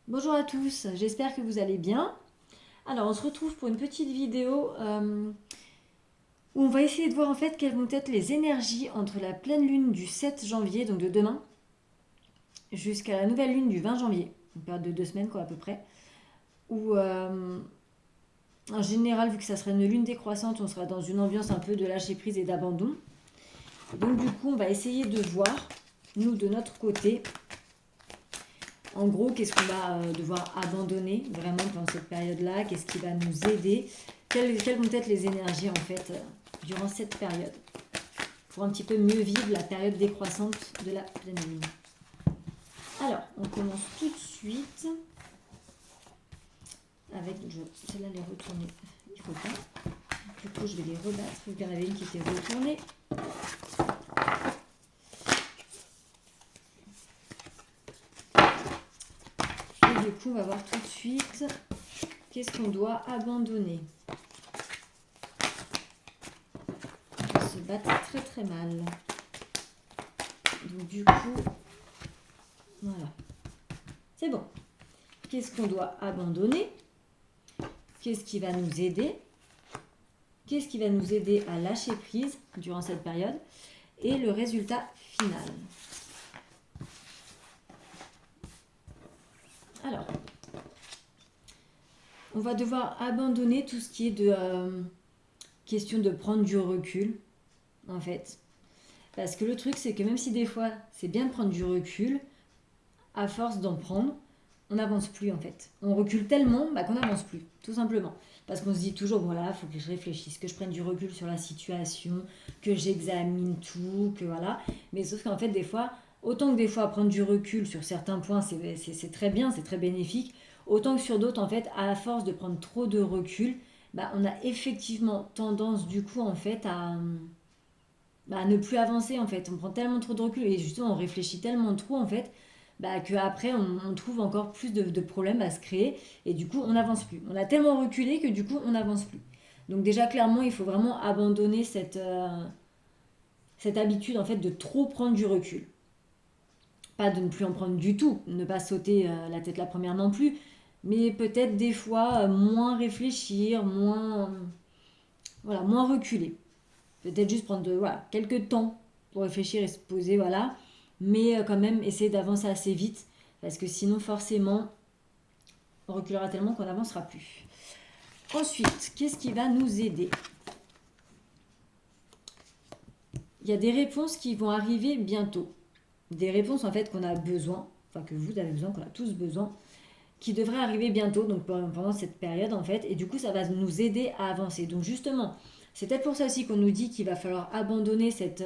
Bonjour à tous, j'espère que vous allez bien. Alors on se retrouve pour une petite vidéo où on va essayer de voir en fait quelles vont être les énergies entre la pleine lune du 7 janvier, donc de demain, jusqu'à la nouvelle lune du 20 janvier, une période de 2 semaines quoi à peu près, où en général vu que ça serait une lune décroissante, on sera dans une ambiance un peu de lâcher prise et d'abandon. Donc du coup on va essayer de voir, nous de notre côté, en gros, qu'est-ce qu'on va devoir abandonner vraiment pendant cette période-là? Qu'est-ce qui va nous aider? Quelles vont être les énergies en fait durant cette période? Pour un petit peu mieux vivre la période décroissante de la pleine lune. Alors, on commence tout de suite avec. Celle-là, elle est retournée. Il faut pas. Du coup, je vais les rebattre. Il y en avait une qui était retournée. Et du coup, on va voir tout de suite qu'est-ce qu'on doit abandonner. Ils se battent très très mal. Donc du coup, voilà. C'est bon. Qu'est-ce qu'on doit abandonner? Qu'est-ce qui va nous aider? Qu'est-ce qui va nous aider à lâcher prise durant cette période? Et le résultat final. Alors, on va devoir abandonner tout ce qui est de question de prendre du recul, en fait. Parce que le truc, c'est que même si des fois, c'est bien de prendre du recul, à force d'en prendre, on n'avance plus en fait. On recule tellement qu'on n'avance plus, tout simplement. Parce qu'on se dit toujours, voilà, il faut que je réfléchisse, que je prenne du recul sur la situation, que j'examine tout, que voilà. Mais sauf qu'en fait, des fois, autant que des fois prendre du recul sur certains points, c'est très bien, c'est très bénéfique, autant que sur d'autres, en fait, à la force de prendre trop de recul, on a effectivement tendance du coup en fait à ne plus avancer en fait. On prend tellement trop de recul et justement on réfléchit tellement trop en fait qu'après on trouve encore plus de problèmes à se créer et du coup on n'avance plus. On a tellement reculé que du coup on n'avance plus. Donc déjà clairement il faut vraiment abandonner cette habitude en fait de trop prendre du recul. Pas de ne plus en prendre du tout, ne pas sauter la tête la première non plus, mais peut-être des fois moins réfléchir, moins reculer. Peut-être juste prendre quelques temps pour réfléchir et se poser, voilà. Mais quand même essayer d'avancer assez vite, parce que sinon forcément, on reculera tellement qu'on n'avancera plus. Ensuite, qu'est-ce qui va nous aider? Il y a des réponses qui vont arriver bientôt. Des réponses en fait qu'on a besoin, enfin que vous avez besoin, qu'on a tous besoin, qui devraient arriver bientôt, donc pendant cette période en fait, et du coup ça va nous aider à avancer. Donc justement, c'est peut-être pour ça aussi qu'on nous dit qu'il va falloir abandonner cette...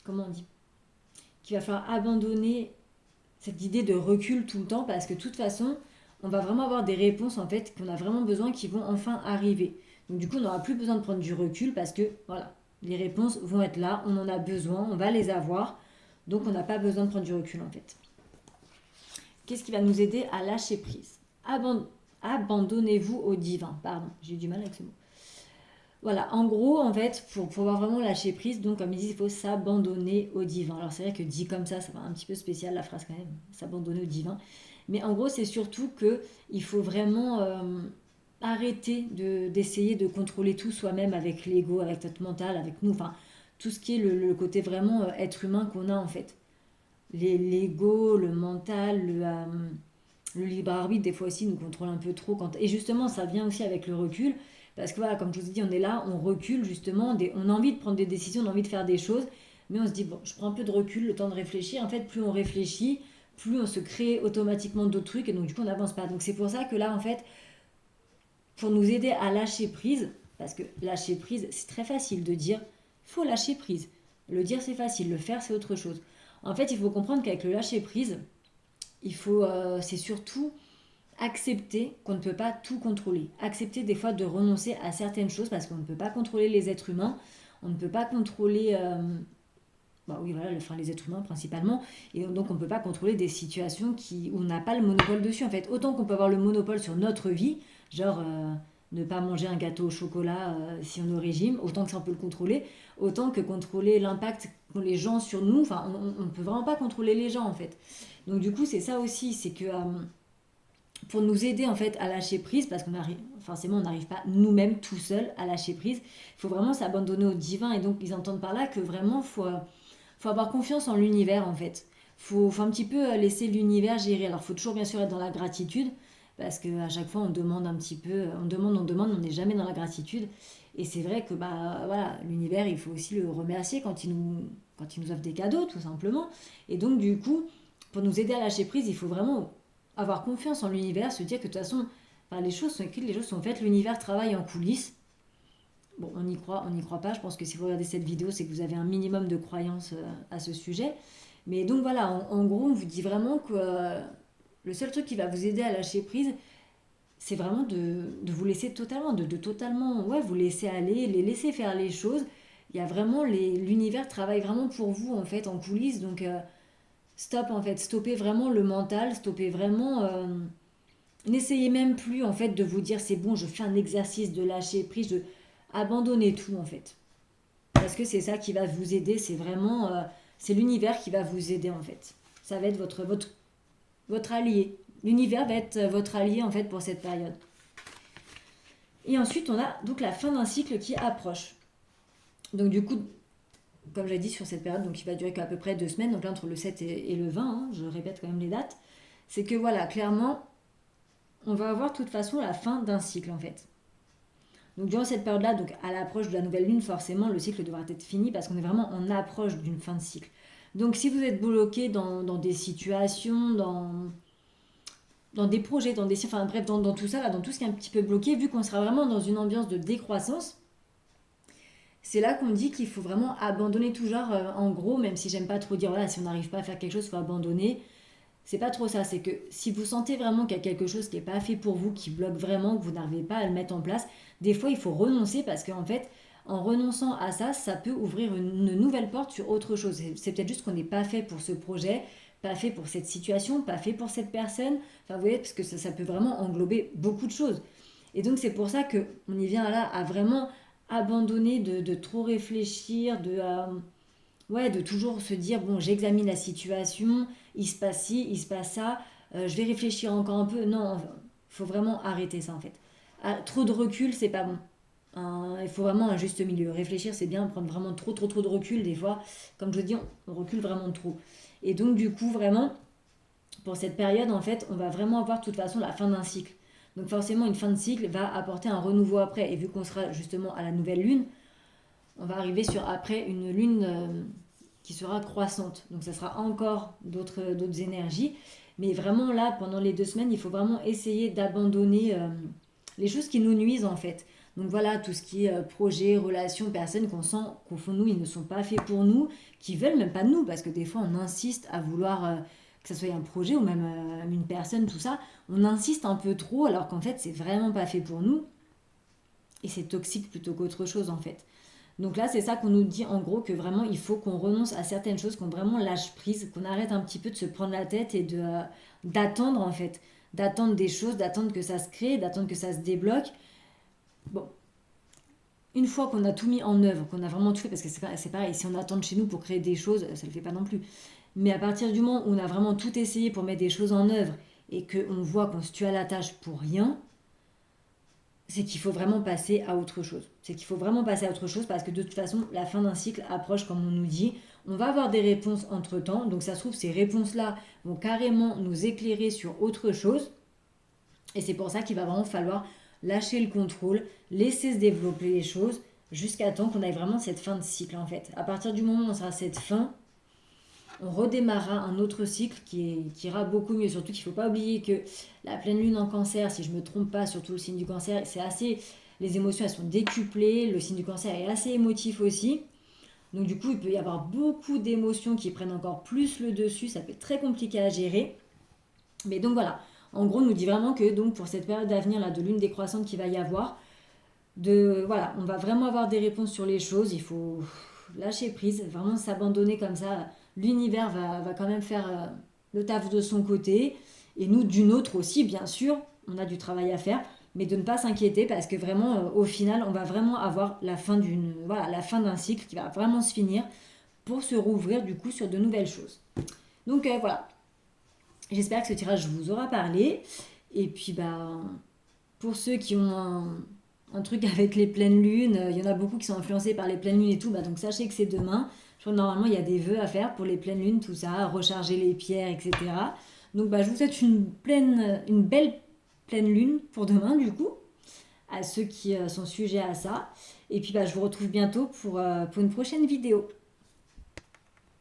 comment on dit? Qu'il va falloir abandonner cette idée de recul tout le temps parce que de toute façon, on va vraiment avoir des réponses en fait qu'on a vraiment besoin qui vont enfin arriver. Donc du coup, on n'aura plus besoin de prendre du recul parce que voilà, les réponses vont être là, on en a besoin, on va les avoir. Donc on n'a pas besoin de prendre du recul en fait. Qu'est-ce qui va nous aider à lâcher prise? Abandonnez-vous au divin. Pardon, j'ai eu du mal avec ce mot. Voilà, en gros, en fait, pour pouvoir vraiment lâcher prise, donc comme ils disent, il faut s'abandonner au divin. Alors c'est vrai que dit comme ça va un petit peu spécial la phrase quand même, s'abandonner au divin. Mais en gros, c'est surtout que il faut vraiment arrêter d'essayer de contrôler tout soi-même avec l'ego, avec notre mental, avec nous, enfin tout ce qui est le côté vraiment être humain qu'on a en fait. L'ego, le mental, le libre arbitre, des fois aussi, nous contrôle un peu trop. Et justement, ça vient aussi avec le recul. Parce que voilà, comme je vous ai dit, on est là, on recule justement, on a envie de prendre des décisions, on a envie de faire des choses, mais on se dit, bon, je prends un peu de recul, le temps de réfléchir. En fait, plus on réfléchit, plus on se crée automatiquement d'autres trucs, et donc du coup, on n'avance pas. Donc c'est pour ça que là, en fait, pour nous aider à lâcher prise, parce que lâcher prise, c'est très facile de dire, il faut lâcher prise. Le dire, c'est facile, le faire, c'est autre chose. En fait, il faut comprendre qu'avec le lâcher prise, c'est surtout accepter qu'on ne peut pas tout contrôler. Accepter des fois de renoncer à certaines choses parce qu'on ne peut pas contrôler les êtres humains, on ne peut pas contrôler oui, voilà, les êtres humains principalement, et donc on ne peut pas contrôler des situations où on n'a pas le monopole dessus. En fait, autant qu'on peut avoir le monopole sur notre vie, genre ne pas manger un gâteau au chocolat si on est au régime, autant que ça on peut le contrôler, autant que contrôler l'impact qu'ont les gens sur nous, enfin on ne peut vraiment pas contrôler les gens en fait. Donc du coup, c'est ça aussi, c'est que pour nous aider en fait à lâcher prise, parce qu'on arrive, forcément on n'arrive pas nous-mêmes tout seuls à lâcher prise, il faut vraiment s'abandonner au divin. Et donc ils entendent par là que vraiment faut avoir confiance en l'univers en fait. Faut un petit peu laisser l'univers gérer. Alors faut toujours bien sûr être dans la gratitude, parce qu'à chaque fois on demande un petit peu, on n'est jamais dans la gratitude. Et c'est vrai que bah voilà, l'univers il faut aussi le remercier quand il nous offre des cadeaux tout simplement. Et donc du coup, pour nous aider à lâcher prise, il faut vraiment avoir confiance en l'univers, se dire que de toute façon, enfin, les choses sont écrites, les choses sont faites, l'univers travaille en coulisses. Bon, on n'y croit pas. Je pense que si vous regardez cette vidéo, c'est que vous avez un minimum de croyance à ce sujet. Mais donc voilà, en gros, on vous dit vraiment que le seul truc qui va vous aider à lâcher prise, c'est vraiment de vous laisser totalement, de totalement, ouais, vous laisser aller, les laisser faire les choses. Il y a vraiment, l'univers travaille vraiment pour vous, en fait, en coulisses. Donc, stop, en fait, stoppez vraiment le mental, stoppez vraiment. N'essayez même plus, en fait, de vous dire, c'est bon, je fais un exercice de lâcher prise, de abandonner tout, en fait. Parce que c'est ça qui va vous aider, c'est vraiment, c'est l'univers qui va vous aider, en fait. Ça va être votre allié. L'univers va être votre allié, en fait, pour cette période. Et ensuite, on a donc la fin d'un cycle qui approche. Donc du coup, comme j'ai dit sur cette période, donc qui va durer qu'à peu près 2 semaines, donc là entre le 7 et le 20, hein, je répète quand même les dates, c'est que voilà, clairement, on va avoir de toute façon la fin d'un cycle en fait. Donc durant cette période-là, donc à l'approche de la nouvelle lune, forcément, le cycle devra être fini parce qu'on est vraiment en approche d'une fin de cycle. Donc si vous êtes bloqué dans des situations, dans des projets, enfin bref, dans tout ça, là, dans tout ce qui est un petit peu bloqué, vu qu'on sera vraiment dans une ambiance de décroissance, c'est là qu'on dit qu'il faut vraiment abandonner tout genre, en gros, même si j'aime pas trop dire, voilà, si on n'arrive pas à faire quelque chose, il faut abandonner. C'est pas trop ça, c'est que si vous sentez vraiment qu'il y a quelque chose qui n'est pas fait pour vous, qui bloque vraiment, que vous n'arrivez pas à le mettre en place, des fois il faut renoncer parce qu'en fait, en renonçant à ça, ça peut ouvrir une nouvelle porte sur autre chose. C'est peut-être juste qu'on n'est pas fait pour ce projet, pas fait pour cette situation, pas fait pour cette personne. Enfin, vous voyez, parce que ça peut vraiment englober beaucoup de choses. Et donc c'est pour ça qu'on y vient là à vraiment abandonner de trop réfléchir, ouais, de toujours se dire, bon, j'examine la situation, il se passe ci, il se passe ça, je vais réfléchir encore un peu. Non, il faut vraiment arrêter ça en fait. Ah, trop de recul, c'est pas bon. Il faut vraiment un juste milieu. Réfléchir, c'est bien, prendre vraiment trop de recul des fois. Comme je dis, on recule vraiment trop. Et donc du coup, vraiment, pour cette période, en fait, on va vraiment avoir de toute façon la fin d'un cycle. Donc forcément, une fin de cycle va apporter un renouveau après. Et vu qu'on sera justement à la nouvelle lune, on va arriver sur après une lune qui sera croissante. Donc ça sera encore d'autres énergies. Mais vraiment là, pendant les 2 semaines, il faut vraiment essayer d'abandonner les choses qui nous nuisent en fait. Donc voilà, tout ce qui est projet, relations, personnes qu'on sent qu'au fond de nous, ils ne sont pas faits pour nous, qui veulent même pas de nous, parce que des fois on insiste à vouloir que ce soit un projet ou même une personne, tout ça. On insiste un peu trop alors qu'en fait c'est vraiment pas fait pour nous. Et c'est toxique plutôt qu'autre chose en fait. Donc là, c'est ça qu'on nous dit en gros que vraiment il faut qu'on renonce à certaines choses, qu'on vraiment lâche prise, qu'on arrête un petit peu de se prendre la tête et d'attendre en fait, d'attendre des choses, d'attendre que ça se crée, d'attendre que ça se débloque. Bon, une fois qu'on a tout mis en œuvre, qu'on a vraiment tout fait, parce que c'est pareil, si on attend de chez nous pour créer des choses, ça ne le fait pas non plus. Mais à partir du moment où on a vraiment tout essayé pour mettre des choses en œuvre et qu'on voit qu'on se tue à la tâche pour rien, c'est qu'il faut vraiment passer à autre chose. C'est qu'il faut vraiment passer à autre chose parce que de toute façon, la fin d'un cycle approche comme on nous dit. On va avoir des réponses entre-temps. Donc ça se trouve, ces réponses-là vont carrément nous éclairer sur autre chose. Et c'est pour ça qu'il va vraiment falloir lâcher le contrôle, laisser se développer les choses jusqu'à temps qu'on ait vraiment cette fin de cycle en fait. À partir du moment où on sera à cette fin, on redémarrera un autre cycle qui ira beaucoup mieux. Surtout qu'il ne faut pas oublier que la pleine lune en cancer, si je ne me trompe pas, surtout le signe du cancer, c'est assez. Les émotions elles sont décuplées, le signe du cancer est assez émotif aussi. Donc du coup, il peut y avoir beaucoup d'émotions qui prennent encore plus le dessus, ça peut être très compliqué à gérer. Mais donc voilà, en gros, on nous dit vraiment que donc pour cette période d'avenir là de lune décroissante qu'il va y avoir, voilà, on va vraiment avoir des réponses sur les choses, il faut lâcher prise, vraiment s'abandonner comme ça. L'univers va quand même faire le taf de son côté, et nous d'une autre aussi, bien sûr, on a du travail à faire, mais de ne pas s'inquiéter parce que vraiment, au final, on va vraiment avoir la fin d'un cycle qui va vraiment se finir pour se rouvrir du coup sur de nouvelles choses. Donc voilà, J'espère que ce tirage vous aura parlé. Et puis, pour ceux qui ont un truc avec les pleines lunes, il y en a beaucoup qui sont influencés par les pleines lunes et tout, donc sachez que c'est demain. Je crois que normalement, il y a des vœux à faire pour les pleines lunes, tout ça, recharger les pierres, etc. Donc, je vous souhaite une belle pleine lune pour demain, du coup, à ceux qui sont sujets à ça. Et puis, je vous retrouve bientôt pour une prochaine vidéo.